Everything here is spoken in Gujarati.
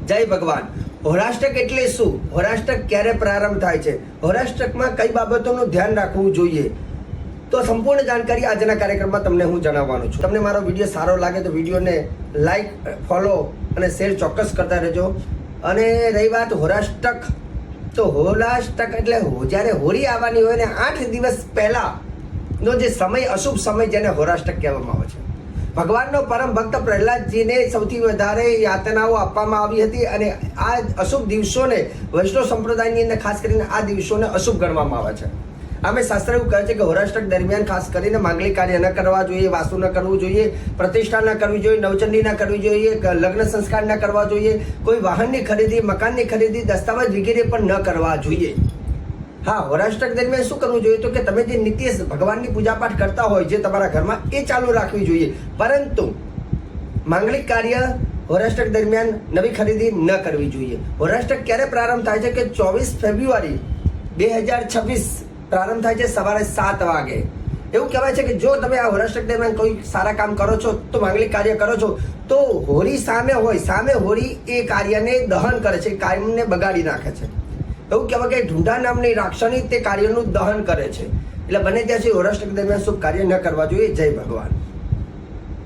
જય ભગવાન. હોરાષ્ટક એટલે શું? હોરાષ્ટક ક્યારે પ્રારંભ થાય છે? હોરાષ્ટકમાં કઈ બાબતોનું ધ્યાન રાખવું જોઈએ? તો સંપૂર્ણ જાણકારી આજના કાર્યક્રમમાં તમને હું જણાવવાનો છું. તમને મારો વિડીયો સારો લાગે તો વિડીયોને લાઈક, ફોલો અને શેર ચોક્કસ કરતા રહેજો. અને રહી વાત હોરાષ્ટક, તો હોરાષ્ટક એટલે જ્યારે હોળી આવવાની હોય ને 8 દિવસ પહેલાનો જે સમય, અશુભ સમય, જેને હોરાષ્ટક કહેવામાં આવે છે. ભગવાનનો પરમ ભક્ત પ્રહલાદજીને સૌથી વધારે યાતનાઓ આપવામાં આવી હતી અને આ અશુભ દિવસોને વૈષ્ણવ સંપ્રદાયની અંદર ખાસ કરીને આ દિવસોને અશુભ ગણવામાં આવે છે. આમે શાસ્ત્ર એવું કહે છે કે હોરાષ્ટક દરમિયાન ખાસ કરીને માંગલિક કાર્ય ન કરવા જોઈએ, વાસ્તુ ન કરવું જોઈએ, પ્રતિષ્ઠા ન કરવી જોઈએ, નવચંડી ન કરવી જોઈએ, લગ્ન સંસ્કાર ન કરવા જોઈએ, કોઈ વાહનની ખરીદી, મકાનની ખરીદી, દસ્તાવેજ વગેરે પણ ન કરવા જોઈએ. હા, હોરાષ્ટક દરમિયાન શું કરવું જોઈએ તો કે તમે જે નિત્ય ભગવાનની પૂજાપાઠ કરતા હોય જે તમારા ઘરમાં, એ ચાલુ રાખવી જોઈએ. પરંતુ માંગલિક કાર્ય હોરાષ્ટક દરમિયાન નવી ખરીદી ન કરવી જોઈએ. હોરાષ્ટક ક્યારે પ્રારંભ થાય છે કે 24 ફેબ્રુઆરી 2026 પ્રારંભ થાય છે સવારે 7 વાગે. એવું કહેવાય છે કે જો તમે આ હોરાષ્ટક દરમિયાન કોઈ સારા કામ કરો છો, તો માંગલિક કાર્ય કરો છો, તો હોળી સામે હોય, સામે હોળી એ કાર્યને દહન કરે છે, કાર્યને બગાડી નાખે છે. એવું કહેવાય કે ઢૂંઢા નામની રાક્ષસની તે કાર્યનું દહન કરે છે. એટલે બને ત્યાં સુધી હોરાષ્ટક દરમિયાન શુભ કાર્ય ન કરવા જોઈએ. જય ભગવાન.